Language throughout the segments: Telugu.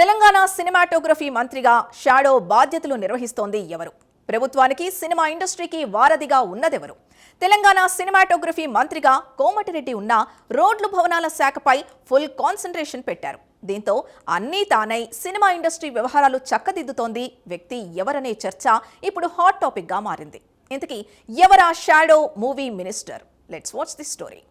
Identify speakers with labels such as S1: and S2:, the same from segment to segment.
S1: తెలంగాణ సినిమాటోగ్రఫీ మంత్రిగా షాడో బాధ్యతలు నిర్వహిస్తోంది ఎవరు? ప్రభుత్వానికి సినిమా ఇండస్ట్రీకి వారధిగా ఉన్నదెవరు? తెలంగాణ సినిమాటోగ్రఫీ మంత్రిగా కోమటిరెడ్డి ఉన్న రోడ్లు భవనాల శాఖపై ఫుల్ కాన్సంట్రేషన్ పెట్టారు. దీంతో అన్నీ తానై సినిమా ఇండస్ట్రీ వ్యవహారాలు చక్కదిద్దుతోంది వ్యక్తి ఎవరనే చర్చ ఇప్పుడు హాట్ టాపిక్ గా మారింది. ఇంతకీ ఎవరా shadow movie minister? Let's watch this story.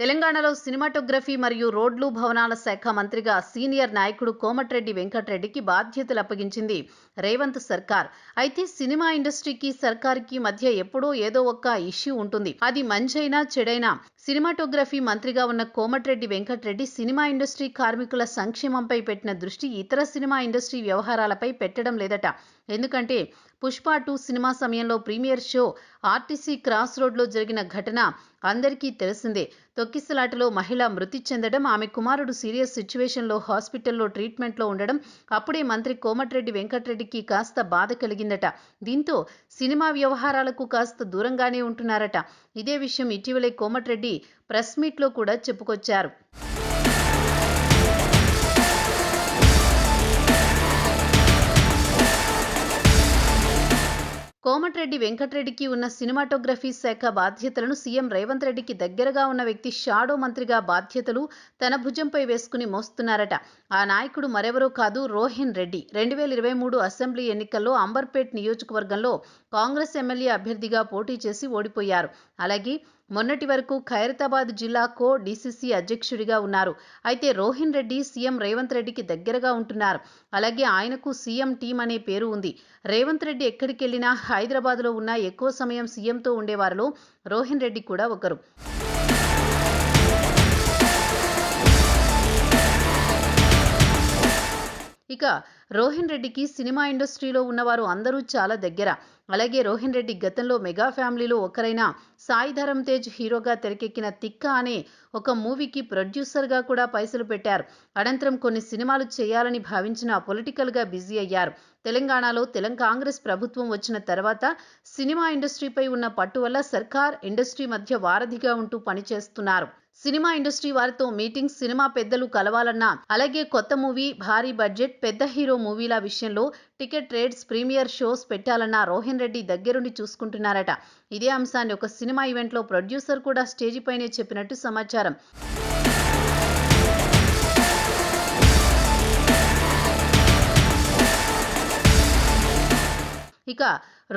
S2: తెలంగాణలో సినిమాటోగ్రఫీ మరియు రోడ్లు భవనాల శాఖ మంత్రిగా సీనియర్ నాయకుడు కోమటిరెడ్డి వెంకటరెడ్డికి బాధ్యతలు అప్పగించింది రేవంత్ సర్కార్. అయితే సినిమా ఇండస్ట్రీకి సర్కార్కి మధ్య ఎప్పుడో ఏదో ఒక్క ఇష్యూ ఉంటుంది. అది మంచైనా చెడైనా సినిమాటోగ్రఫీ మంత్రిగా ఉన్న కోమటిరెడ్డి వెంకటరెడ్డి సినిమా ఇండస్ట్రీ కార్మికుల సంక్షేమంపై పెట్టిన దృష్టి ఇతర సినిమా ఇండస్ట్రీ వ్యవహారాలపై పెట్టడం లేదట. ఎందుకంటే పుష్ప 2 సినిమా సమయంలో ప్రీమియర్ షో ఆర్టీసీ క్రాస్ రోడ్లో జరిగిన ఘటన అందరికీ తెలిసిందే. తొక్కిసలాటలో మహిళ మృతి చెందడం, ఆమె కుమారుడు సీరియస్ సిచ్యువేషన్లో హాస్పిటల్లో ట్రీట్మెంట్లో ఉండడం అప్పుడే మంత్రి కోమటిరెడ్డి వెంకటరెడ్డికి కాస్త బాధ కలిగిందట. దీంతో సినిమా వ్యవహారాలకు కాస్త దూరంగానే ఉంటున్నారట. ఇదే విషయం ఇటీవలే కోమటిరెడ్డి ప్రెస్ మీట్లో కూడా చెప్పుకొచ్చారు. కోమటిరెడ్డి వెంకటరెడ్డికి ఉన్న సినిమాటోగ్రఫీ శాఖ బాధ్యతలను సీఎం రేవంత్ రెడ్డికి దగ్గరగా ఉన్న వ్యక్తి షాడో మంత్రిగా బాధ్యతలు తన భుజంపై వేసుకుని మోస్తున్నారట. ఆ నాయకుడు మరెవరో కాదు, రోహిన్ రెడ్డి. 2023 అసెంబ్లీ ఎన్నికల్లో అంబర్పేట్ నియోజకవర్గంలో కాంగ్రెస్ ఎమ్మెల్యే అభ్యర్థిగా పోటీ చేసి ఓడిపోయారు. అలాగే మొన్నటి వరకు ఖైరతాబాద్ జిల్లా కో డీసీసీ అధ్యక్షుడిగా ఉన్నారు. అయితే రోహిన్ రెడ్డి సీఎం రేవంత్ రెడ్డికి దగ్గరగా ఉంటున్నారు. అలాగే ఆయనకు సీఎం టీం అనే పేరు ఉంది. రేవంత్ రెడ్డి ఎక్కడికెళ్లినా హైదరాబాద్లో ఉన్న ఎక్కువ సమయం సీఎంతో ఉండేవారిలో రోహిన్ రెడ్డి కూడా ఒకరు. ఇక రోహిన్ రెడ్డికి సినిమా ఇండస్ట్రీలో ఉన్నవారు అందరూ చాలా దగ్గర. అలాగే రోహిన్ రెడ్డి గతంలో మెగా ఫ్యామిలీలో ఒకరైన సాయి ధరమ్ తేజ్ హీరోగా తెరకెక్కిన తిక్క అనే ఒక మూవీకి ప్రొడ్యూసర్గా కూడా పైసలు పెట్టారు. అనంతరం కొన్ని సినిమాలు చేయాలని భావించిన పొలిటికల్గా బిజీ అయ్యారు. తెలంగాణలో కాంగ్రెస్ ప్రభుత్వం వచ్చిన తర్వాత సినిమా ఇండస్ట్రీపై ఉన్న పట్టు వల్ల సర్కార్ ఇండస్ట్రీ మధ్య వారధిగా ఉంటూ పనిచేస్తున్నారు. సినిమా ఇండస్ట్రీ వారితో మీటింగ్స్, సినిమా పెద్దలు కలవాలన్నా, అలాగే కొత్త మూవీ, భారీ బడ్జెట్, పెద్ద హీరో మూవీల విషయంలో టికెట్ రేట్స్, ప్రీమియర్ షోస్ పెట్టాలన్నా రోహిన్ రెడ్డి దగ్గరుండి చూసుకుంటున్నారట. ఇదే అంశాన్ని ఒక సినిమా ఈవెంట్లో ప్రొడ్యూసర్ కూడా స్టేజిపైనే చెప్పినట్టు సమాచారం. ఇక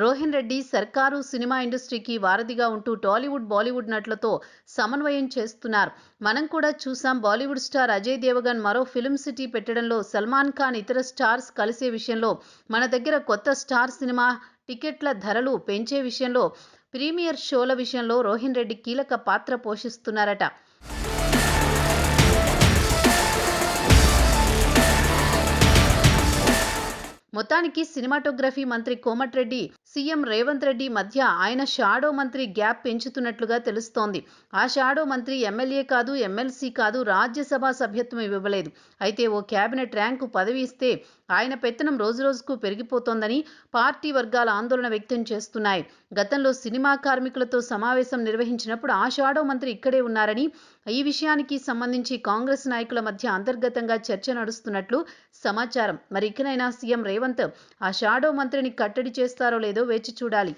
S2: రోహిన్ రెడ్డి సర్కారు సినిమా ఇండస్ట్రీకి వారధిగా ఉంటూ టాలీవుడ్, బాలీవుడ్ నటులతో సమన్వయం చేస్తున్నారు. మనం కూడా చూసాం. బాలీవుడ్ స్టార్ అజయ్ దేవగన్ మరో ఫిల్మ్ సిటీ పెట్టడంలో, సల్మాన్ ఖాన్ ఇతర స్టార్స్ కలిసే విషయంలో, మన దగ్గర కొత్త స్టార్ సినిమా టికెట్ల ధరలు పెంచే విషయంలో, ప్రీమియర్ షోల విషయంలో రోహిన్ రెడ్డి కీలక పాత్ర పోషిస్తున్నారట. మొత్తానికి సినిమాటోగ్రఫీ మంత్రి కోమటిరెడ్డి, సీఎం రేవంత్ రెడ్డి మధ్య ఆయన షాడో మంత్రి గ్యాప్ పెంచుతున్నట్లుగా తెలుస్తోంది. ఆ షాడో మంత్రి ఎమ్మెల్యే కాదు, ఎమ్మెల్సీ కాదు, రాజ్యసభ సభ్యత్వం ఇవ్వలేదు. అయితే ఓ క్యాబినెట్ ర్యాంకు పదవి ఇస్తే ఆయన పెత్తనం రోజురోజుకు పెరిగిపోతోందని పార్టీ వర్గాల ఆందోళన వ్యక్తం చేస్తున్నాయి. గతంలో సినిమా కార్మికులతో సమావేశం నిర్వహించినప్పుడు ఆ షాడో మంత్రి ఇక్కడే ఉన్నారని, ఈ విషయానికి సంబంధించి కాంగ్రెస్ నాయకుల మధ్య అంతర్గతంగా చర్చ నడుస్తున్నట్లు సమాచారం. మరి ఇకనైనా సీఎం రేవంత్ ఆ షాడో మంత్రిని కట్టడి చేస్తారో లేదో వేచి చూడాలి.